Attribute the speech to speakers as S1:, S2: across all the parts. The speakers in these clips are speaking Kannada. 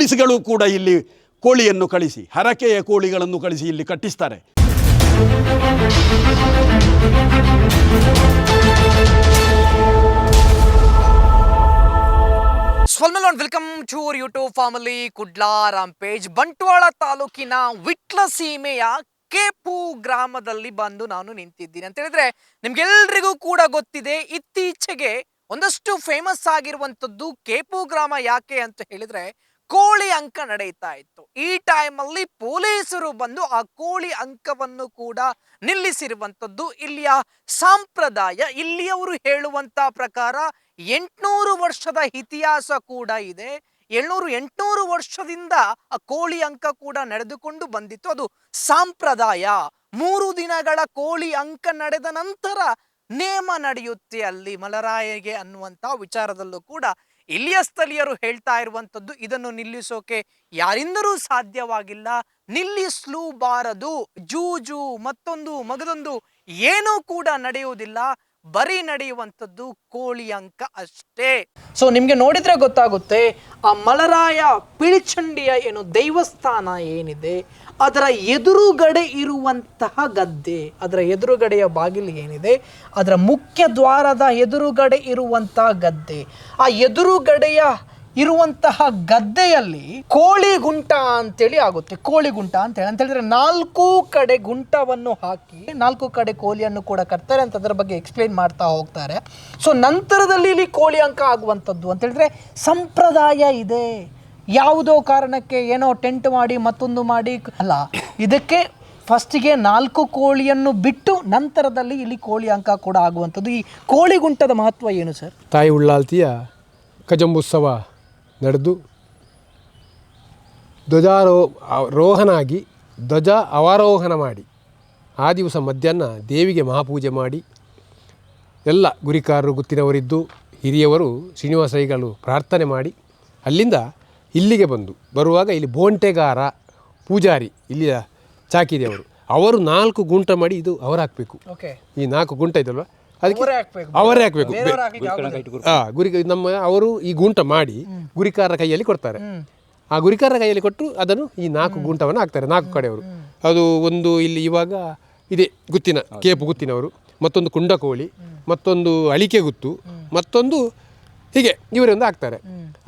S1: ಪೊಲೀಸ್ಗಳು ಕೂಡ ಇಲ್ಲಿ ಕೋಳಿಯನ್ನು ಕಳಿಸಿ, ಹರಕೆಯ ಕೋಳಿಗಳನ್ನು ಕಳಿಸಿ ಇಲ್ಲಿ ಕಟ್ಟಿಸ್ತಾರೆ.
S2: Welcome to our YouTube family. Kudla Rampage Bantwal ತಾಲೂಕಿನ ವಿಟ್ಲ ಸೀಮೆಯ ಕೇಪು ಗ್ರಾಮದಲ್ಲಿ ಬಂದು ನಾನು ನಿಂತಿದ್ದೀನಿ ಅಂತ ಹೇಳಿದ್ರೆ ನಿಮ್ಗೆಲ್ರಿಗೂ ಕೂಡ ಗೊತ್ತಿದೆ. ಇತ್ತೀಚೆಗೆ ಒಂದಷ್ಟು ಫೇಮಸ್ ಆಗಿರುವಂತದ್ದು ಕೇಪು ಗ್ರಾಮ. ಯಾಕೆ ಅಂತ ಹೇಳಿದ್ರೆ ಕೋಳಿ ಅಂಕ ನಡೆಯುತ್ತಾ ಇತ್ತು. ಈ ಟೈಮಲ್ಲಿ ಪೊಲೀಸರು ಬಂದು ಆ ಕೋಳಿ ಅಂಕವನ್ನು ಕೂಡ ನಿಲ್ಲಿಸಿರುವಂತದ್ದು ಇಲ್ಲಿಯ ಸಂಪ್ರದಾಯ. ಇಲ್ಲಿಯವರು ಹೇಳುವಂತ ಪ್ರಕಾರ 800 ವರ್ಷದ ಇತಿಹಾಸ ಕೂಡ ಇದೆ. 700-800 ವರ್ಷದಿಂದ ಆ ಕೋಳಿ ಅಂಕ ಕೂಡ ನಡೆದುಕೊಂಡು ಬಂದಿತ್ತು. ಅದು ಸಂಪ್ರದಾಯ. 3 ದಿನಗಳ ಕೋಳಿ ಅಂಕ ನಡೆದ ನಂತರ ನೇಮ ನಡೆಯುತ್ತೆ ಅಲ್ಲಿ ಮಲರಾಯಗೆ ಅನ್ನುವಂತ ವಿಚಾರದಲ್ಲೂ ಕೂಡ ಇಲ್ಲಿಯ ಸ್ಥಳೀಯರು ಹೇಳ್ತಾ ಇರುವಂತದ್ದು. ಇದನ್ನು ನಿಲ್ಲಿಸೋಕೆ ಯಾರಿಂದಲೂ ಸಾಧ್ಯವಾಗಿಲ್ಲ, ನಿಲ್ಲಿಸಲೂಬಾರದು. ಜೂಜು ಮತ್ತೊಂದು ಮಗದೊಂದು ಏನೂ ಕೂಡ ನಡೆಯುವುದಿಲ್ಲ, ಬರೀ ನಡೆಯುವಂಥದ್ದು ಕೋಳಿ ಅಂಕ ಅಷ್ಟೇ. ಸೊ ನಿಮ್ಗೆ ನೋಡಿದ್ರೆ ಗೊತ್ತಾಗುತ್ತೆ ಆ ಮಲರಾಯ ಪಿಳಿಚಂಡಿಯ ಏನು ದೇವಸ್ಥಾನ ಏನಿದೆ ಅದರ ಎದುರುಗಡೆ ಇರುವಂತಹ ಗದ್ದೆ, ಅದರ ಎದುರುಗಡೆಯ ಬಾಗಿಲು ಏನಿದೆ ಅದರ ಮುಖ್ಯ ದ್ವಾರದ ಎದುರುಗಡೆ ಇರುವಂತಹ ಗದ್ದೆ, ಆ ಎದುರುಗಡೆಯ ಇರುವಂತಹ ಗದ್ದೆಯಲ್ಲಿ ಕೋಳಿ ಗುಂಟ ಅಂತೇಳಿ ಆಗುತ್ತೆ. ಕೋಳಿ ಗುಂಟ ಅಂತ ಹೇಳಿದ್ರೆ 4 ಕಡೆ ಗುಂಟವನ್ನು ಹಾಕಿ 4 ಕಡೆ ಕೋಳಿಯನ್ನು ಕೂಡ ಕಟ್ತಾರೆ ಅಂತ ಅದರ ಬಗ್ಗೆ ಎಕ್ಸ್ಪ್ಲೇನ್ ಮಾಡ್ತಾ ಹೋಗ್ತಾರೆ. ಸೊ ನಂತರದಲ್ಲಿ ಇಲ್ಲಿ ಕೋಳಿ ಅಂಕ ಆಗುವಂಥದ್ದು ಅಂತ ಹೇಳಿದ್ರೆ ಸಂಪ್ರದಾಯ ಇದೆ. ಯಾವುದೋ ಕಾರಣಕ್ಕೆ ಏನೋ ಟೆಂಟ್ ಮಾಡಿ ಮತ್ತೊಂದು ಮಾಡಿ ಅಲ್ಲ, ಇದಕ್ಕೆ ಫಸ್ಟಿಗೆ 4 ಕೋಳಿಯನ್ನು ಬಿಟ್ಟು ನಂತರದಲ್ಲಿ ಇಲ್ಲಿ ಕೋಳಿ ಅಂಕ ಕೂಡ ಆಗುವಂಥದ್ದು. ಈ ಕೋಳಿ ಗುಂಟದ ಮಹತ್ವ ಏನು ಸರ್?
S3: ತಾಯಿ ಉಳ್ಳಾಲ್ತಿಯ ಕಜಂಬೋತ್ಸವ ನಡೆದು ಧ್ವಜಾರೋಹಣ ಆಗಿ ಧ್ವಜ ಅವರೋಹಣ ಮಾಡಿ ಆ ದಿವಸ ಮಧ್ಯಾಹ್ನ ದೇವಿಗೆ ಮಹಾಪೂಜೆ ಮಾಡಿ ಎಲ್ಲ ಗುರಿಕಾರರು ಗುತ್ತಿನವರಿದ್ದು ಹಿರಿಯವರು ಶ್ರೀನಿವಾಸೈಗಳು ಪ್ರಾರ್ಥನೆ ಮಾಡಿ ಅಲ್ಲಿಂದ ಇಲ್ಲಿಗೆ ಬರುವಾಗ ಇಲ್ಲಿ ಬೋಂಟೆಗಾರ ಪೂಜಾರಿ ಇಲ್ಲಿಯ ಚಾಕಿರಿಯವರು ಅವರು 4 ಗುಂಟ ಮಾಡಿ ಇದು ಅವರು ಹಾಕಬೇಕು. ಈ 4 ಗುಂಟ ಇದಲ್ವ ಅದಕ್ಕೆ ಅವರೇ ಹಾಕಬೇಕು. ಅವರು ಈ ಗುಂಟ ಮಾಡಿ ಗುರಿಕಾರರ ಕೈಯಲ್ಲಿ ಕೊಡ್ತಾರೆ. ಆ ಗುರಿಕಾರರ ಕೈಯಲ್ಲಿ ಕೊಟ್ಟು ಅದನ್ನು ಈ 4 ಗುಂಟವನ್ನು ಹಾಕ್ತಾರೆ 4 ಕಡೆಯವರು. ಅದು ಒಂದು ಇಲ್ಲಿ ಇವಾಗ ಇದೆ ಗುತ್ತಿನ ಕೇಪು ಗುತ್ತಿನವರು, ಮತ್ತೊಂದು ಕುಂಡಕೋಳಿ, ಮತ್ತೊಂದು ಅಳಿಕೆ ಗುತ್ತು, ಮತ್ತೊಂದು ಹೀಗೆ ಇವರೊಂದು ಹಾಕ್ತಾರೆ.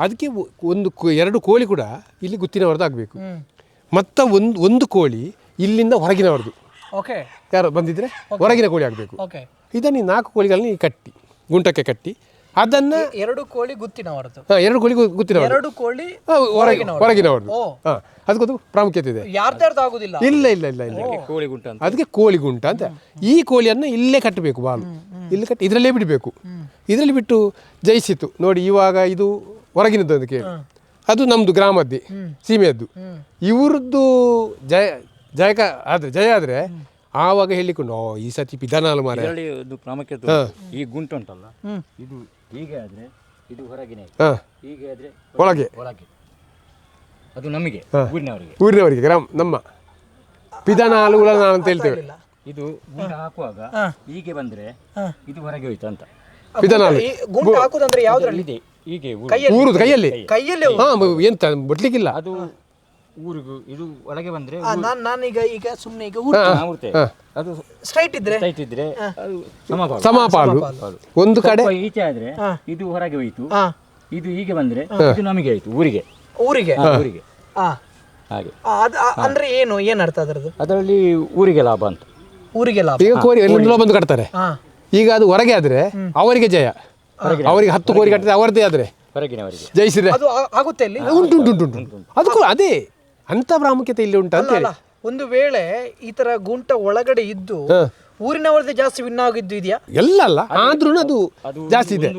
S3: ಅದಕ್ಕೆ 2 ಕೋಳಿ ಕೂಡ ಇಲ್ಲಿ ಗುತ್ತಿನವರದ್ದು ಆಗಬೇಕು. ಮತ್ತು ಒಂದು ಕೋಳಿ ಇಲ್ಲಿಂದ ಹೊರಗಿನವರದು, ಯಾರು ಬಂದಿದ್ರೆ ಹೊರಗಿನ ಕೋಳಿ ಆಗಬೇಕು. ಇದನ್ನು 4 ಕೋಳಿಗಳನ್ನ ಕಟ್ಟಿ ಗುಂಟಕ್ಕೆ ಕಟ್ಟಿ ಅದನ್ನು
S2: 2 ಕೋಳಿ ಗುತ್ತಿನವರದು,
S3: 2 ಕೋಳಿ ಗುತ್ತಿನವರು,
S2: 2 ಕೋಳಿ
S3: ಹೊರಗಿನವರು. ಅದಕ್ಕೊಂದು ಪ್ರಾಮುಖ್ಯತೆ ಇದೆ. ಇಲ್ಲ ಇಲ್ಲ ಇಲ್ಲ ಇಲ್ಲ ಅದಕ್ಕೆ ಕೋಳಿ ಗುಂಟ ಅಂತ. ಈ ಕೋಳಿಯನ್ನು ಇಲ್ಲೇ ಕಟ್ಟಬೇಕು, ಬಾಲು ಇಲ್ಲಿ ಕಟ್ಟಿ ಇದರಲ್ಲೇ ಬಿಡಬೇಕು. ಇದರಲ್ಲಿ ಬಿಟ್ಟು ಜಯಿಸಿತು ನೋಡಿ. ಇವಾಗ ಇದು ಹೊರಗಿನದ್ದು ಅಂತ ಕೇಳಿ, ಅದು ನಮ್ಮದು ಗ್ರಾಮದ್ದೇ ಸೀಮೆಯದ್ದು. ಇವ್ರದ್ದು ಜಯ ಆದರೆ ಆವಾಗ ಹೇಳಿಕೊಂಡು ಈ ಸತಿ ಪಿದಾನಾಲು ಮಾರ
S4: ಪ್ರಾಮುಖ್ಯತೆ. ಈ ಗುಂಟು ಉಂಟಲ್ಲ, ಇದು ಹೀಗೆ ಆದ್ರೆ ಇದು ಹೊರಗಿನ, ಹೀಗೆ ಆದ್ರೆ
S3: ಒಳಗೆ,
S4: ಅದು ನಮಗೆ
S3: ಊರಿನವರಿಗೆ ಗ್ರಾಮ ನಮ್ಮ ಪಿದಾನಾಲು ಉಳನಾಳು ಅಂತ ಹೇಳ್ತೇವೆ.
S4: ಇದು ಗುಂಟ ಹಾಕುವಾಗ ಹೀಗೆ ಬಂದ್ರೆ ಇದು ಹೊರಗೆ ಹೋಯ್ತು ಅಂತ.
S3: ಪಿದಾನಾಲು
S2: ಗುಂಟ ಹಾಕುದಂದ್ರೆ ಯಾವ್ದ್ರಲ್ಲಿ ಇದೆ?
S4: ಹೀಗೆ
S3: ಊರುದು ಕೈಯಲ್ಲಿ ಎಂತ ಬಟ್ಲಿಕ್ಕಿಲ್ಲ.
S4: ಅದು ಊರಿಗೂ ಇದು ಒಳಗೆ ಬಂದ್ರೆ
S2: ನಾನೀಗ ಸುಮ್ಮನೆ
S4: ಅದು
S2: ಸ್ಟ್ರೈಟ್ ಇದ್ರೆ
S4: ಅದು
S3: ಸಮಪಾಲು. ಒಂದು ಕಡೆ
S4: ಈಚೆ ಆದ್ರೆ ಇದು ಹೊರಗೆ ಹೋಯ್ತು, ಇದು ಹೀಗೆ ಬಂದ್ರೆ ಇದು ನಮಗೆ ಆಯ್ತು ಊರಿಗೆ ಹಾಗೆ.
S2: ಅಂದ್ರೆ ಏನ್ ಅರ್ಥ ಅದರದ್ದು?
S4: ಅದರಲ್ಲಿ ಊರಿಗೆ ಲಾಭ ಅಂತ.
S2: ಊರಿಗೆ ಲಾಭ.
S3: ಈಗ ಕೋರಿ ಬಂದು ಕಟ್ತಾರೆ. ಈಗ ಅದು ಹೊರಗೆ ಆದ್ರೆ ಅವರಿಗೆ ಜಯ, ಅವರಿಗೆ 10 ಕೋರಿ ಕಟ್ಟಿದ್ರೆ ಅವರದ್ದೇ ಆದ್ರೆ
S4: ಹೊರಗಿನವರಿಗೆ
S3: ಜಯಿಸಿದ್ರೆ
S2: ಅದು ಆಗುತ್ತೆ. ಅಲ್ಲಿ
S3: ಉಂಟು ಅದಕ್ಕೂ ಅದೇ ಅಂತ ಪ್ರಾಮುಖ್ಯತೆ ಇಲ್ಲಿ ಉಂಟು ಅಂತ ಹೇಳಿ.
S2: ಒಂದು ವೇಳೆ ಈ ತರ ಗುಂಟ ಒಳಗಡೆ ಇದ್ದು ಊರಿನವರದೇ ಜಾಸ್ತಿ ವಿನ್ ಆಗಿದ್ದು ಇದೆಯಾ?
S3: ಎಲ್ಲ ಅಲ್ಲ, ಆದ್ರೂ ಅದು ಜಾಸ್ತಿ ಇದೆ.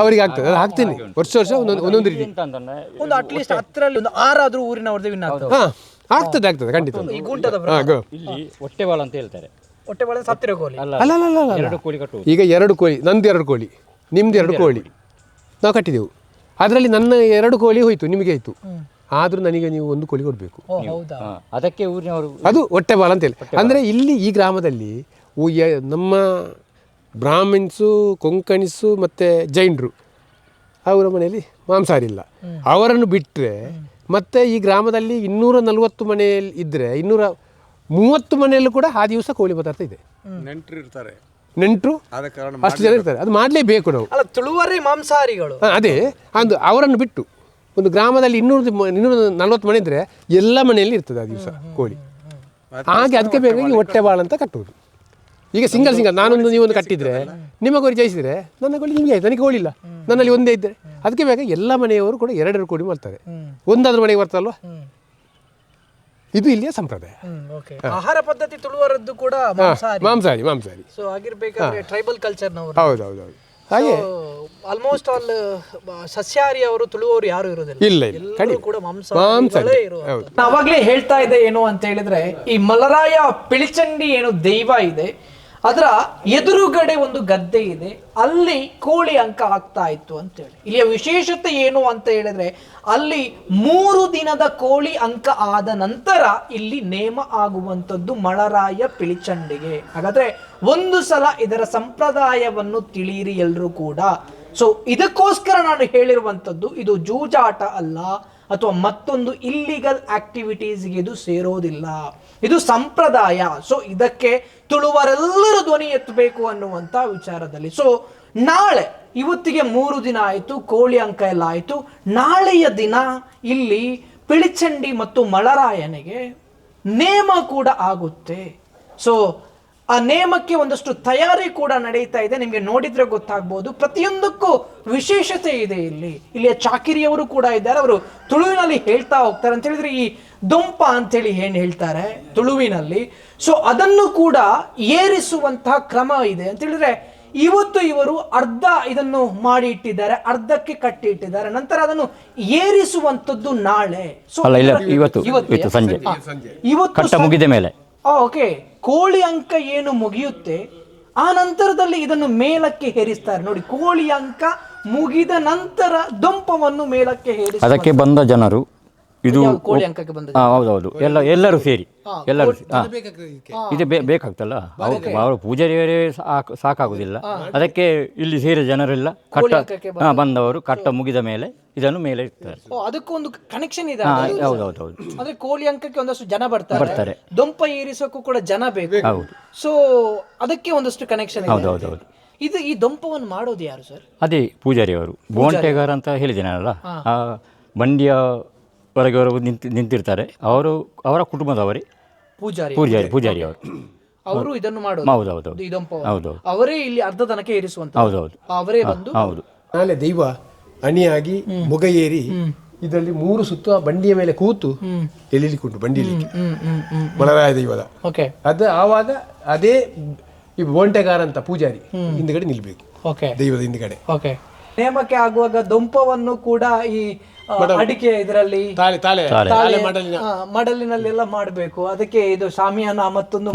S3: ಅವರಿಗೆ ಆಗ್ತದೆ, ಅದು ಹಾಕ್ತೀನಿ ವರ್ಷ ಒಂದೊಂದು ರೀತಿ.
S2: ಒಂದು ಅಟ್ಲೀಸ್ಟ್ 10ರಲ್ಲಿ 6 ಆದ್ರೂ ಊರಿನವರದೇ ವಿನ್ ಆಗ್ತದೆ.
S3: ಆಗ್ತದೆ ಖಂಡಿತ.
S2: ಈ ಗುಂಟದ
S4: ಇಲ್ಲಿ ಹೊಟ್ಟೆವಾಳ ಅಂತ ಹೇಳ್ತಾರೆ.
S2: ಹೊಟ್ಟೆವಾಳ ಸತ್ತಿರೋ ಕೋಳಿ
S3: ಅಲ್ಲ.
S4: 2 ಕೋಳಿ ಕಟ್ಟುವುದು.
S3: ಈಗ 2 ಕೋಳಿ, ನಂದು 2 ಕೋಳಿ, ನಿಮ್ದು 2 ಕೋಳಿ ನಾವು ಕಟ್ಟಿದೆವು. ಅದರಲ್ಲಿ ನನ್ನ 2 ಕೋಳಿ ಹೋಯ್ತು, ನಿಮಗೆ ಆಯ್ತು. ಆದ್ರೂ ನನಗೆ ನೀವು 1 ಕೋಳಿ ಕೊಡಬೇಕು.
S4: ಅದಕ್ಕೆ ಊರಿನವರು
S3: ಅದು ಹೊಟ್ಟೆಬಾಲ ಅಂತೇಳಿ. ಅಂದರೆ ಇಲ್ಲಿ ಈ ಗ್ರಾಮದಲ್ಲಿ ನಮ್ಮ ಬ್ರಾಹ್ಮಿನ್ಸು, ಕೊಂಕಣಿಸು ಮತ್ತು ಜೈನರು ಅವರ ಮನೆಯಲ್ಲಿ ಮಾಂಸಾಹಾರಿ ಇಲ್ಲ. ಅವರನ್ನು ಬಿಟ್ಟರೆ ಮತ್ತೆ ಈ ಗ್ರಾಮದಲ್ಲಿ 240 ಮನೆಯಲ್ಲಿ ಇದ್ದರೆ 230 ಮನೆಯಲ್ಲೂ ಕೂಡ ಆ ದಿವಸ ಕೋಳಿ ಪದಾರ್ಥ ಇದೆ.
S1: ನೆಂಟರು ಇರ್ತಾರೆ,
S3: ನೆಂಟರು
S1: ಆದ ಕಾರಣ
S3: ಅಷ್ಟು ಜನ ಇರ್ತಾರೆ, ಅದು ಮಾಡಲೇಬೇಕು ನಾವು.
S2: ಅಲ್ಲ, ತುಳುವರೇ ಮಾಂಸಾಹಾರಿಗಳು.
S3: ಅದೇ ಅದು ಅವರನ್ನು ಬಿಟ್ಟು ಒಂದು ಗ್ರಾಮದಲ್ಲಿ 240 ಮನೆ ಇದ್ದರೆ ಎಲ್ಲ ಮನೆಯಲ್ಲಿ ಇರ್ತದೆ ಆ ದಿವಸ ಕೋಳಿ. ಹಾಗೆ ಅದಕ್ಕೆ ಬೇಕಾಗಿ ಹೊಟ್ಟೆ ಬಾಳ ಅಂತ ಕಟ್ಟುವುದು. ಈಗ ಸಿಂಗಲ್ ನಾನೊಂದು ನೀವೊಂದು ಕಟ್ಟಿದರೆ ನಿಮ್ಮ ಕೋಳಿ ಜಯಿಸಿದರೆ ನನ್ನ ಕೋಳಿ ನಿಮಗೆ ಆಯ್ತು, ನನಗೆ ಕೋಳಿ ಇಲ್ಲ, ನನ್ನಲ್ಲಿ ಒಂದೇ ಇದ್ದರೆ ಅದಕ್ಕೆ ಬೇಕಾಗಿ ಎಲ್ಲ ಮನೆಯವರು ಕೂಡ 2 ಕೋಳಿ ಮಾಡ್ತಾರೆ. ಒಂದಾದ್ರೂ ಮನೆಗೆ ಬರ್ತಲ್ವ, ಇದು ಇಲ್ಲಿಯ ಸಂಪ್ರದಾಯ.
S2: ಆಹಾರ ಪದ್ಧತಿ ತುಳುವರದ್ದು ಕೂಡ
S3: ಮಾಂಸಾಹಾರಿ.
S2: ಸೊ ಆಗಿರ್ಬೇಕಾದ್ರೆ ಟ್ರೈಬಲ್ ಕಲ್ಚರ್ನವರು.
S3: ಹೌದು ಹಾಗೆ
S2: ಆಲ್ಮೋಸ್ಟ್ ಆಲ್ ಸಸ್ಯಾಹಾರಿ ಅವರು ತುಳುವವರು ಯಾರು ಇರೋದಿಲ್ಲ,
S3: ಇಲ್ಲ
S2: ಎಲ್ಲರೂ ಕೂಡ ಮಾಂಸಾಹಾರಿಗಳೇ ಇರುವುದು. ಅವಾಗಲೇ ಹೇಳ್ತಾ ಇದ್ದೆ ಏನು ಅಂತ ಹೇಳಿದ್ರೆ, ಈ ಮಲರಾಯ ಪಿಳಿಚಂಡಿ ಏನು ದೈವ ಇದೆ ಅದರ ಎದುರುಗಡೆ ಒಂದು ಗದ್ದೆ ಇದೆ, ಅಲ್ಲಿ ಕೋಳಿ ಅಂಕ ಆಗ್ತಾ ಇತ್ತು ಅಂತೇಳಿ. ಇಲ್ಲಿಯ ವಿಶೇಷತೆ ಏನು ಅಂತ ಹೇಳಿದ್ರೆ, ಅಲ್ಲಿ 3 ದಿನದ ಕೋಳಿ ಅಂಕ ಆದ ನಂತರ ಇಲ್ಲಿ ನೇಮ ಆಗುವಂಥದ್ದು ಮಳರಾಯ ಪಿಳಿಚಂಡಿಗೆ. ಹಾಗಾದ್ರೆ ಒಂದು ಸಲ ಇದರ ಸಂಪ್ರದಾಯವನ್ನು ತಿಳಿಯಿರಿ ಎಲ್ಲರೂ ಕೂಡ. ಸೊ ಇದಕ್ಕೋಸ್ಕರ ನಾನು ಹೇಳಿರುವಂಥದ್ದು, ಇದು ಜೂಜಾಟ ಅಲ್ಲ ಅಥವಾ ಮತ್ತೊಂದು ಇಲ್ಲಿಗಲ್ ಆಕ್ಟಿವಿಟೀಸ್ಗೆ ಇದು ಸೇರೋದಿಲ್ಲ, ಇದು ಸಂಪ್ರದಾಯ. ಸೊ ಇದಕ್ಕೆ ತುಳುವರೆಲ್ಲರೂ ಧ್ವನಿ ಎತ್ತಬೇಕು ಅನ್ನುವಂಥ ವಿಚಾರದಲ್ಲಿ. ಸೊ ನಾಳೆ, ಇವತ್ತಿಗೆ 3 ದಿನ ಆಯಿತು, ಕೋಳಿ ಅಂಕ ಎಲ್ಲ ಆಯಿತು. ನಾಳೆಯ ದಿನ ಇಲ್ಲಿ ಪಿಳಿಚಂಡಿ ಮತ್ತು ಮಳರಾಯನಿಗೆ ನೇಮ ಕೂಡ ಆಗುತ್ತೆ. ಸೊ ಆ ನೇಮಕ್ಕೆ ಒಂದಷ್ಟು ತಯಾರಿ ಕೂಡ ನಡೀತಾ ಇದೆ. ನಿಮಗೆ ನೋಡಿದ್ರೆ ಗೊತ್ತಾಗ್ಬೋದು, ಪ್ರತಿಯೊಂದಕ್ಕೂ ವಿಶೇಷತೆ ಇದೆ. ಇಲ್ಲಿಯ ಚಾಕಿರಿಯವರು ಕೂಡ ಇದ್ದಾರೆ, ಅವರು ತುಳುವಿನಲ್ಲಿ ಹೇಳ್ತಾ ಹೋಗ್ತಾರೆ. ಅಂತ ಹೇಳಿದ್ರೆ ಈ ದೊಂಪ ಅಂತೇಳಿ ಏನ್ ಹೇಳ್ತಾರೆ ತುಳುವಿನಲ್ಲಿ, ಸೊ ಅದನ್ನು ಕೂಡ ಏರಿಸುವಂತಹ ಕ್ರಮ ಇದೆ ಅಂತ ಹೇಳಿದ್ರೆ, ಇವತ್ತು ಇವರು ಅರ್ಧ ಇದನ್ನು ಮಾಡಿ ಇಟ್ಟಿದ್ದಾರೆ, ಅರ್ಧಕ್ಕೆ ಕಟ್ಟಿ ಇಟ್ಟಿದ್ದಾರೆ, ನಂತರ ಅದನ್ನು ಏರಿಸುವಂತದ್ದು ನಾಳೆ. ಸೊ
S4: ಇವತ್ತು ಸಂಜೆ
S2: ಇವತ್ತು
S4: ಮುಗಿದ ಮೇಲೆ
S2: ಓಕೆ, ಕೋಳಿ ಅಂಕ ಏನು ಮುಗಿಯುತ್ತೆ ಆ ನಂತರದಲ್ಲಿ ಇದನ್ನು ಮೇಲಕ್ಕೆ ಹೇರಿಸ್ತಾರೆ. ನೋಡಿ, ಕೋಳಿ ಅಂಕ ಮುಗಿದ ನಂತರ ದೊಂಪವನ್ನು ಮೇಲಕ್ಕೆ ಹೇರಿಸಿ
S4: ಅದಕ್ಕೆ ಬಂದ ಜನರು ಇದು
S2: ಕೋಳಿ ಅಂಕಕ್ಕೆ ಬಂದ
S4: ಹೌದೌದು ಎಲ್ಲರೂ ಸೇರಿ ಎಲ್ಲರೂ ಇದು ಬೇಕಾಗ್ತಲ್ಲ, ಅವರು ಪೂಜಾರಿಯವರೇ ಸಾಕಾಗುದಿಲ್ಲ. ಅದಕ್ಕೆ ಇಲ್ಲಿ ಸೇರಿದ ಜನರೆಲ್ಲ ಬಂದವರು ಕಟ್ಟ ಮುಗಿದ ಮೇಲೆ ಇದನ್ನು ಮೇಲೆ ಇರ್ತಾರೆ.
S2: ಅದಕ್ಕೊಂದು ಕನೆಕ್ಷನ್ ಇದೆ.
S4: ಹೌದೌದು,
S2: ಅಂದ್ರೆ ಕೋಳಿ ಅಂಕಕ್ಕೆ ಒಂದಷ್ಟು ಜನ ಬರ್ತಾರೆ, ದೊಂಪ ಏರಿಸೋಕ್ಕೂ ಕೂಡ ಜನ ಬೇಕು. ಸೊ ಅದಕ್ಕೆ ಒಂದಷ್ಟು ಕನೆಕ್ಷನ್ ಇದೆ.
S4: ಹೌದೌದು.
S2: ಇದು ಈ ದೊಂಪವನ್ನು ಮಾಡೋದು ಯಾರು ಸರ್?
S4: ಅದೇ ಪೂಜಾರಿಯವರು, ಬೋಂಟೆಗಾರ ಅಂತ ಹೇಳಿದ್ದೇನಲ್ಲ, ಆ ಬಂಡಿಯ ಹೊರಗೆ ಅವರು ನಿಂತಿರ್ತಾರೆ, ಅವರ ಕುಟುಂಬದವರೇ ಪೂಜಾರಿ
S2: ಅವರು ಇದನ್ನು ಮಾಡೋದು.
S4: ಹೌದೌದು,
S2: ಅವರೇ ಇಲ್ಲಿ ಅರ್ಧ ದನಕ್ಕೆ ಏರಿಸುವಂತ.
S4: ಹೌದೌದು,
S2: ಅವರೇ ಬಂದು
S4: ಹೌದು.
S3: ನಾಳೆ ದೈವ ಅಣಿಯಾಗಿ ಮುಗ ಏರಿ ಇದರಲ್ಲಿ 3 ಸುತ್ತು ಆ ಬಂಡಿಯ ಮೇಲೆ ಕೂತು ಎಳಿಲಿಕ್ಕುಂಟು, ಬಂಡಿಲಿಕ್ಕೆ ಮಳರಾಯ ದೈವದ. ಅದು ಆವಾಗ ಅದೇ ಈ ಬೋಂಟೆಗಾರ ಅಂತ ಪೂಜಾರಿ ಹಿಂದ್ಗಡೆ ನಿಲ್ಬೇಕು, ದೈವದ ಹಿಂದ್ಗಡೆ.
S2: ನೇಮಕ್ಕೆ ಆಗುವಾಗ ದೊಂಪವನ್ನು ಕೂಡ ಈ ಅಡಿಕೆ ಇದರಲ್ಲಿ ಮಡಲಿನಲ್ಲೆಲ್ಲ ಮಾಡಬೇಕು. ಅದಕ್ಕೆ ಇದು ಶಾಮಿಯಾನ ಮತ್ತೊಂದು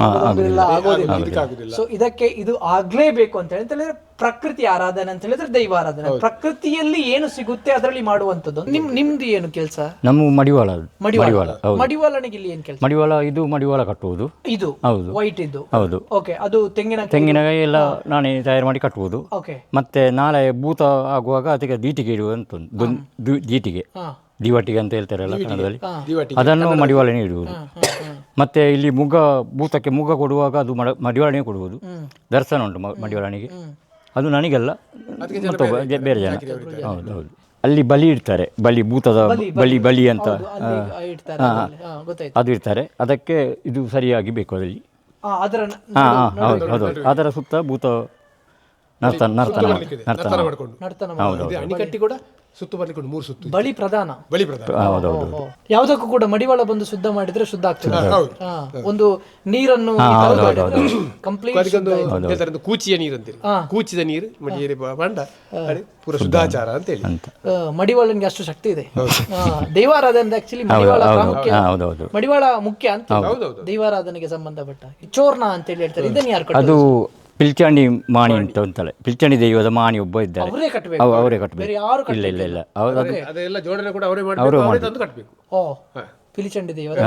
S2: ಎಲ್ಲ ಆಗೋದಿಲ್ಲ. ಸೊ ಇದಕ್ಕೆ ಇದು ಆಗ್ಲೇಬೇಕು ಅಂತ ಹೇಳಿದ್ರೆ ಪ್ರಕೃತಿ ಆರಾಧನೆ ಅಂತ ಹೇಳಿದ್ರೆ ದೈವ ಆರಾಧನೆ. ಪ್ರಕೃತಿಯಲ್ಲಿ ಏನು ಸಿಗುತ್ತೆ ಅದರಲ್ಲಿ ಮಾಡುವಂತದ್ದು. ನಿಮ್ದು ಏನು ಕೆಲಸ?
S4: ನಮ್ಮ
S2: ಮಡಿವಾಳನಿಗೆ ಇಲ್ಲಿ ಏನು ಕೆಲಸ?
S4: ಮಡಿವಾಳ ಕಟ್ಟುವುದು.
S2: ಇದು ವೈಟ್ ಇದ್ದು.
S4: ಹೌದು.
S2: ಓಕೆ, ಅದು
S4: ತೆಂಗಿನಕಾಯಿ ಎಲ್ಲ ನಾನೇ ತಯಾರು ಮಾಡಿ ಕಟ್ಟುವುದು. ಮತ್ತೆ ನಾಳೆ ಭೂತ ಆಗುವಾಗ ಅದಕ್ಕೆ ದೀಟಿಗೆ ಇಡುವಂತ ದೀಟಿಗೆ ದಿವಟಿಗೆ ಅಂತ ಹೇಳ್ತಾರಲ್ಲ ಕನ್ನಡದಲ್ಲಿ, ಅದನ್ನು ಮಡಿವಾಳನೆ ಇಡುವುದು. ಮತ್ತೆ ಇಲ್ಲಿ ಭೂತಕ್ಕೆ ಮುಗ ಕೊಡುವಾಗ ಅದು ಮಡಿವಾಳನೆ ಕೊಡುವುದು. ದರ್ಶನ ಉಂಟು ಮಡಿವಾಳನಿಗೆ, ಅದು ನನಗೆಲ್ಲ ಬೇರೆ ಜನ. ಹೌದೌದು. ಅಲ್ಲಿ ಬಲಿ ಇಡ್ತಾರೆ, ಭೂತದ ಬಲಿ ಅಂತ ಅದು ಇರ್ತಾರೆ. ಅದಕ್ಕೆ ಇದು ಸರಿಯಾಗಿ ಬೇಕು ಅದರಲ್ಲಿ. ಹೌದು, ಅದರ ಸುತ್ತ ಭೂತ ನರ್ತನ
S3: ಅಣಿಕಟ್ಟಿ ಕೂಡ ಸುತ್ತು ಬರ್ಲಿಕ್ಕೆ 3 ಸುತ್ತು
S2: ಬಲಿ ಪ್ರಧಾನ.
S4: ಹೌದೌದು.
S2: ಯಾವುದಕ್ಕೂ ಕೂಡ ಮಡಿವಾಳ ಬಂದು ಶುದ್ಧ ಮಾಡಿದ್ರೆ ಶುದ್ಧ ಆಗ್ತದೆ. ಒಂದು ನೀರನ್ನು ಕಂಪ್ಲೀಟ್
S3: ಕೂಚಿಯ ನೀರು ಅಂತೀರಿ, ಕೂಚಿದ ನೀರು ಮಡಿಯಲ್ಲಿ ಬಂಡ ಪೂರ ಶುದ್ಧಾಚಾರ ಅಂತ ಹೇಳಿ.
S2: ಮಡಿವಾಳನಿಗೆ ಅಷ್ಟು ಶಕ್ತಿ ಇದೆ. ದೈವಾರಾಧನೆ ಆಕ್ಚುಲಿ ಮಡಿವಾಳ ಪ್ರಾಮುಖ್ಯ, ಮಡಿವಾಳ ಮುಖ್ಯ ಅಂತ ದೈವಾರಾಧನೆಗೆ ಸಂಬಂಧಪಟ್ಟ. ಚೋರ್ನ ಅಂತ ಹೇಳಿ ಹೇಳ್ತಾರೆ. ಇದನ್ನು ಯಾರು ಕಟ್ಟೋದು?
S4: ಪಿಲ್ಚಂಡಿ ಮಾಣಿ ಉಂಟು ಅಂತಲೇ, ಪಿಲ್ಚಂಡಿ ದೈವದ ಮಾಣಿ ಒಬ್ಬ ಇದ್ದಾರೆ, ಅವರೇ ಕಟ್ಟಬೇಕು. ಇಲ್ಲ
S3: ಅದೆಲ್ಲ ಜೋಡಣೆ ಕೂಡ ಅವರೇ ಮಾಡಬೇಕು, ಅವರೇ ತಂದು ಕಟ್ಟಬೇಕು.
S2: ಪಿಲಿಚಂಡಿ ದೇವರ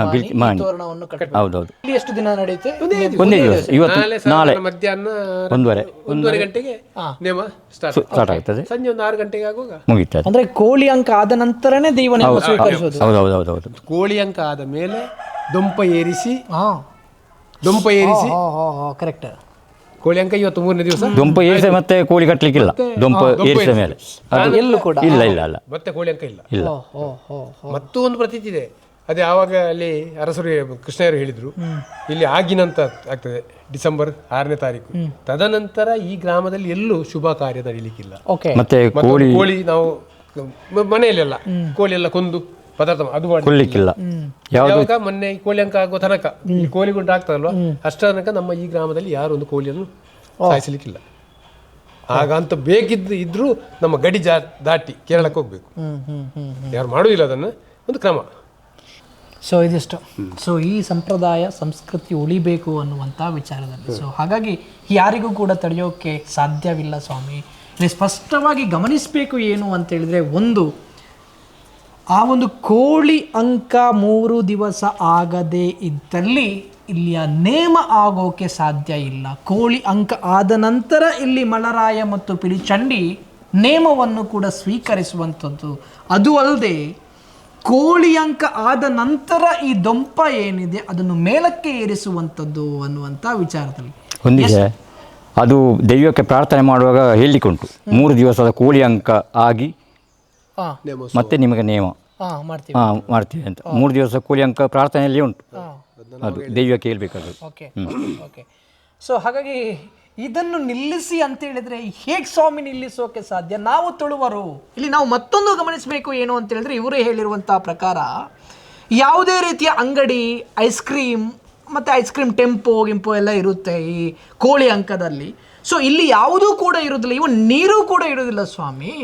S4: ಮಾಣಿ.
S2: ತೋರಣವನ್ನು ಕಟ್ಟಬೇಕು.
S4: ಹೌದೌದು.
S2: ಇಲ್ಲಿ ಎಷ್ಟು ದಿನ ನಡೆಯುತ್ತೆ?
S4: ಒಂದೇ ದಿವಸ. ಇವತ್ತು ನಾಳೆ
S3: ಮಧ್ಯಾಹ್ನ
S4: ಒಂದೂವರೆ
S3: 1:30 ಗಂಟೆಗೆ ನೇಮ
S4: ಸ್ಟಾರ್ಟ್ ಆಗ್ತದೆ,
S3: ಸಂಜೆ ಒಂದು 6 ಗಂಟೆಗೆ ಆಗುವಾಗ
S4: ಮುಗಿತದೆ.
S2: ಅಂದ್ರೆ ಕೋಳಿ ಅಂಕ ಆದ ನಂತರನೇ ದೈವ ನೇಮ ಸ್ವೀಕರಿಸೋದು.
S4: ಹೌದೌದು.
S3: ಕೋಳಿ ಅಂಕ ಆದ ಮೇಲೆ ದೊಂಪ ಏರಿಸಿ
S2: ಕರೆಕ್ಟ್.
S3: ಕೋಳಿ ಅಂಕ ಇವತ್ತು 3ನೇ ದಿವಸ.
S4: ದೊಂಪ ಏರಿಸಿ ಮತ್ತೆ ಕೋಳಿ ಕಟ್ಟಲಿಕ್ಕಿಲ್ಲ. ದೊಂಪ ಏರಿಸಿದ ಮೇಲೆ
S2: ಎಲ್ಲೂ ಕೂಡ
S4: ಇಲ್ಲ
S3: ಮತ್ತೆ ಕೋಳಿ ಅಂಕ ಇಲ್ಲ.
S2: ಓ
S3: ಮತ್ತೂ ಒಂದು ಪ್ರತೀತಿ ಇದೆ. ಅದೇ ಆವಾಗ ಅಲ್ಲಿ ಅರಸರು ಕೃಷ್ಣಯ್ಯರು ಹೇಳಿದ್ರು, ಇಲ್ಲಿ ಆಗಿನಂತ ಆಗ್ತದೆ ಡಿಸೆಂಬರ್ 6ನೇ ತಾರೀಕು. ತದನಂತರ ಈ ಗ್ರಾಮದಲ್ಲಿ ಎಲ್ಲೂ ಶುಭ ಕಾರ್ಯ ನಡೀಲಿಕ್ಕಿಲ್ಲ.
S4: ಮತ್ತೆ
S3: ಕೋಳಿ ನಾವು ಮನೆಯಲ್ಲೆಲ್ಲ ಕೋಳಿ ಎಲ್ಲ ಕೊಂದು ಪದಾರ್ಥ ಅದು
S4: ಕೊಡ್ಲಿಕ್ಕಿಲ್ಲ.
S3: ಯಾವಾಗ ಮೊನ್ನೆ ಈ ಕೋಳಿ ಅಂಕ ಆಗೋ ತನಕ ಈ ಕೋಳಿ ಗುಂಡು ಆಗ್ತದಲ್ವಾ, ಅಷ್ಟರ ತನಕ ನಮ್ಮ ಈ ಗ್ರಾಮದಲ್ಲಿ ಯಾರು ಒಂದು ಕೋಳಿಯನ್ನು ಸಾಯಿಸಲಿಕ್ಕಿಲ್ಲ. ಆಗ ಅಂತ ಇದ್ರೂ ನಮ್ಮ ಗಡಿ ದಾಟಿ ಕೇರಳಕ್ಕೆ ಹೋಗ್ಬೇಕು. ಯಾರು ಮಾಡುವುದಿಲ್ಲ ಅದನ್ನು, ಒಂದು ಕ್ರಮ.
S2: ಸೊ ಇದಿಷ್ಟು. ಸೊ ಈ ಸಂಪ್ರದಾಯ ಸಂಸ್ಕೃತಿ ಉಳಿಬೇಕು ಅನ್ನುವಂಥ ವಿಚಾರದಲ್ಲಿ. ಸೊ ಹಾಗಾಗಿ ಯಾರಿಗೂ ಕೂಡ ತಡೆಯೋಕ್ಕೆ ಸಾಧ್ಯವಿಲ್ಲ ಸ್ವಾಮಿ. ಇಲ್ಲಿ ಸ್ಪಷ್ಟವಾಗಿ ಗಮನಿಸಬೇಕು ಏನು ಅಂತ ಹೇಳಿದ್ರೆ, ಆ ಒಂದು ಕೋಳಿ ಅಂಕ 3 ದಿವಸ ಆಗದೇ ಇದ್ದಲ್ಲಿ ಇಲ್ಲಿಯ ನೇಮ ಆಗೋಕೆ ಸಾಧ್ಯ ಇಲ್ಲ. ಕೋಳಿ ಅಂಕ ಆದ ನಂತರ ಇಲ್ಲಿ ಮಳರಾಯ ಮತ್ತು ಪಿಲಿಚಂಡಿ ನೇಮವನ್ನು ಕೂಡ ಸ್ವೀಕರಿಸುವಂಥದ್ದು. ಅದು ಅಲ್ಲದೆ ಕೋಳಿ ಅಂಕ ಆದ ನಂತರ ಈ ದೊಂಪ ಏನಿದೆ ಅದನ್ನು ಮೇಲಕ್ಕೆ ಏರಿಸುವಂಥದ್ದು ಅನ್ನುವಂಥ ವಿಚಾರದಲ್ಲಿ
S4: ಒಂದಿದೆ. ಅದು ದೈವಕ್ಕೆ ಪ್ರಾರ್ಥನೆ ಮಾಡುವಾಗ ಹೇಳಲಿಕ್ಕೆ ಉಂಟು, 3 ದಿವಸದ ಕೋಳಿ ಅಂಕ ಆಗಿ ಮತ್ತೆ ನಿಮಗೆ ನೇಮ ಮಾಡ್ತೀವಿ ಅಂತ. 3 ದಿವಸ ಕೋಳಿ ಅಂಕ ಪ್ರಾರ್ಥನೆಯಲ್ಲಿ ಉಂಟು, ಅದು ದೈವಕ್ಕೆ ಹೇಳ್ಬೇಕದು.
S2: ಓಕೆ. ಸೊ ಹಾಗಾಗಿ ಇದನ್ನು ನಿಲ್ಲಿಸಿ ಅಂತ ಹೇಳಿದ್ರೆ ಹೇಗೆ ಸ್ವಾಮಿ ನಿಲ್ಲಿಸೋಕೆ ಸಾಧ್ಯ? ನಾವು ತುಳುವರು. ಇಲ್ಲಿ ನಾವು ಮತ್ತೊಂದು ಗಮನಿಸಬೇಕು ಏನು ಅಂತ ಹೇಳಿದ್ರೆ, ಇವರೇ ಹೇಳಿರುವಂತಹ ಪ್ರಕಾರ ಯಾವುದೇ ರೀತಿಯ ಅಂಗಡಿ, ಐಸ್ ಕ್ರೀಮ್ ಟೆಂಪೋ ಎಲ್ಲ ಇರುತ್ತೆ ಈ ಕೋಳಿ ಅಂಕದಲ್ಲಿ. ಸೊ ಇಲ್ಲಿ ಯಾವುದೂ ಕೂಡ ಇರೋದಿಲ್ಲ, ಇವನ್ ನೀರು ಕೂಡ ಇರೋದಿಲ್ಲ ಸ್ವಾಮಿ.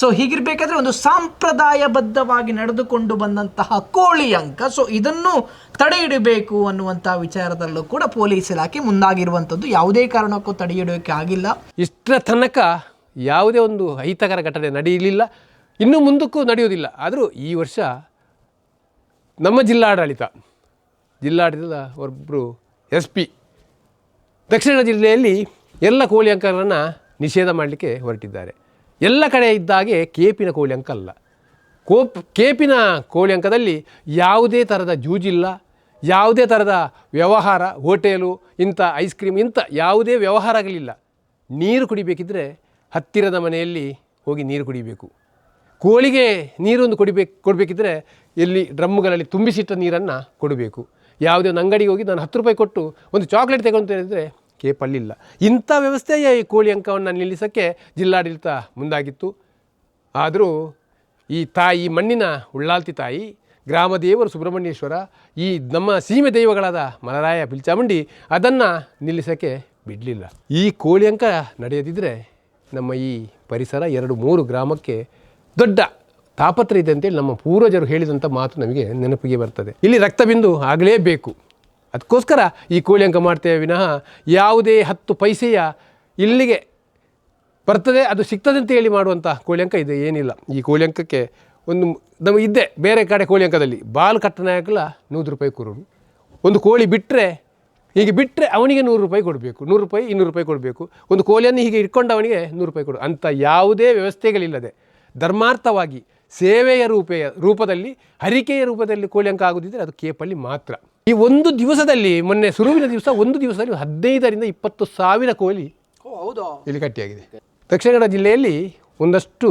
S2: ಸೊ ಹೀಗಿರ್ಬೇಕಾದ್ರೆ ಒಂದು ಸಾಂಪ್ರದಾಯಬದ್ಧವಾಗಿ ನಡೆದುಕೊಂಡು ಬಂದಂತಹ ಕೋಳಿ ಅಂಕ, ಸೊ ಇದನ್ನು ತಡೆ ಹಿಡಬೇಕು ಅನ್ನುವಂಥ ವಿಚಾರದಲ್ಲೂ ಕೂಡ ಪೊಲೀಸ್ ಇಲಾಖೆ ಮುಂದಾಗಿರುವಂಥದ್ದು. ಯಾವುದೇ ಕಾರಣಕ್ಕೂ ತಡೆ ಹಿಡಿಯೋಕ್ಕೆ ಆಗಿಲ್ಲ.
S3: ಇಷ್ಟರ ತನಕ ಯಾವುದೇ ಒಂದು ಅಹಿತಕರ ಘಟನೆ ನಡೆಯಲಿಲ್ಲ, ಇನ್ನು ಮುಂದಕ್ಕೂ ನಡೆಯುವುದಿಲ್ಲ. ಆದರೂ ಈ ವರ್ಷ ನಮ್ಮ ಜಿಲ್ಲಾಡಳಿತದ ಒಬ್ಬರು SP ದಕ್ಷಿಣ ಜಿಲ್ಲೆಯಲ್ಲಿ ಎಲ್ಲ ಕೋಳಿ ಅಂಕಗಳನ್ನು ನಿಷೇಧ ಮಾಡಲಿಕ್ಕೆ ಹೊರಟಿದ್ದಾರೆ. ಎಲ್ಲ ಕಡೆ ಇದ್ದಾಗೆ ಕೇಪಿನ ಕೋಳಿ ಅಂಕ ಅಲ್ಲ. ಕೇಪಿನ ಕೋಳಿ ಅಂಕದಲ್ಲಿ ಯಾವುದೇ ಥರದ ಜೂಜಿಲ್ಲ, ಯಾವುದೇ ಥರದ ವ್ಯವಹಾರ, ಹೋಟೆಲು, ಇಂಥ ಐಸ್ ಕ್ರೀಮ್, ಇಂಥ ಯಾವುದೇ ವ್ಯವಹಾರಗಳಿಲ್ಲ. ನೀರು ಕುಡಿಬೇಕಿದ್ರೆ ಹತ್ತಿರದ ಮನೆಯಲ್ಲಿ ಹೋಗಿ ನೀರು ಕುಡಿಬೇಕು. ಕೋಳಿಗೆ ನೀರೊಂದು ಕೊಡಬೇಕಿದ್ರೆ ಎಲ್ಲಿ ಡ್ರಮ್ಮುಗಳಲ್ಲಿ ತುಂಬಿಸಿಟ್ಟ ನೀರನ್ನು ಕೊಡಬೇಕು. ಯಾವುದೇ ಒಂದು ಅಂಗಡಿಗೆ ಹೋಗಿ ನಾನು 10 ರೂಪಾಯಿ ಕೊಟ್ಟು ಒಂದು ಚಾಕ್ಲೇಟ್ ತೆಗೊಂಡು ಹೇಳಿದರೆ ಕೇಪಲ್ಲಿಲ್ಲ. ಇಂಥ ವ್ಯವಸ್ಥೆಯ ಈ ಕೋಳಿ ಅಂಕವನ್ನು ನಿಲ್ಲಿಸೋಕ್ಕೆ ಜಿಲ್ಲಾಡಳಿತ ಮುಂದಾಗಿತ್ತು. ಆದರೂ ಈ ಮಣ್ಣಿನ ಉಳ್ಳಾಲ್ತಿ ತಾಯಿ, ಗ್ರಾಮ ದೇವರು ಸುಬ್ರಹ್ಮಣ್ಯೇಶ್ವರ, ಈ ನಮ್ಮ ಸೀಮೆ ದೈವಗಳಾದ ಮಳರಾಯ, ಪಿಲಿಚಾಮುಂಡಿ ಅದನ್ನು ನಿಲ್ಲಿಸೋಕ್ಕೆ ಬಿಡಲಿಲ್ಲ. ಈ ಕೋಳಿ ಅಂಕ ನಡೆಯದಿದ್ದರೆ ನಮ್ಮ ಈ ಪರಿಸರ 2-3 ಗ್ರಾಮಕ್ಕೆ ದೊಡ್ಡ ತಾಪತ್ರ ಇದೆ ಅಂತೇಳಿ ನಮ್ಮ ಪೂರ್ವಜರು ಹೇಳಿದಂಥ ಮಾತು ನಮಗೆ ನೆನಪಿಗೆ ಬರ್ತದೆ. ಇಲ್ಲಿ ರಕ್ತಬಿಂದು ಆಗಲೇಬೇಕು. ಅದಕ್ಕೋಸ್ಕರ ಈ ಕೋಳಿ ಅಂಕ ಮಾಡ್ತೇವೆ ವಿನಃ ಯಾವುದೇ 10 ಪೈಸೆಯ ಇಲ್ಲಿಗೆ ಬರ್ತದೆ ಅದು ಸಿಗ್ತದೆ ಅಂತ ಹೇಳಿ ಮಾಡುವಂಥ ಕೋಳಿ ಅಂಕ ಇದೆ ಏನಿಲ್ಲ. ಈ ಕೋಳಿ ಅಂಕಕ್ಕೆ ನಮಗೆ ಇದ್ದೆ ಬೇರೆ ಕಡೆ ಕೋಳಿ ಅಂಕದಲ್ಲಿ ಬಾಲ್ ಕಟ್ಟನಾಯಕಲ್ಲ 100 ರೂಪಾಯಿ ಕೊಡೋರು. ಒಂದು ಕೋಳಿ ಬಿಟ್ಟರೆ ಅವನಿಗೆ 100 ರೂಪಾಯಿ ಕೊಡಬೇಕು, 100 ರೂಪಾಯಿ 200 ರೂಪಾಯಿ ಕೊಡಬೇಕು. ಒಂದು ಕೋಳಿಯನ್ನು ಹೀಗೆ ಇಟ್ಕೊಂಡು ಅವನಿಗೆ 100 ರೂಪಾಯಿ ಕೊಡು ಅಂಥ ಯಾವುದೇ ವ್ಯವಸ್ಥೆಗಳಿಲ್ಲದೆ ಧರ್ಮಾರ್ಥವಾಗಿ ಸೇವೆಯ ರೂಪದಲ್ಲಿ ಹರಿಕೆಯ ರೂಪದಲ್ಲಿ ಕೋಳಿ ಅಂಕ ಆಗೋದಿದ್ದರೆ ಅದು ಕೇಪಲ್ಲಿ ಮಾತ್ರ. ಈ ಒಂದು ದಿವಸದಲ್ಲಿ ಮೊನ್ನೆ ಸುರುವಿನ ದಿವಸ ಒಂದು ದಿವಸದಲ್ಲಿ 15,000 ರಿಂದ 20,000 ಕೋಳಿ ಇಲ್ಲಿ ಕಟ್ಟಿಯಾಗಿದೆ. ದಕ್ಷಿಣ ಕನ್ನಡ ಜಿಲ್ಲೆಯಲ್ಲಿ ಒಂದಷ್ಟು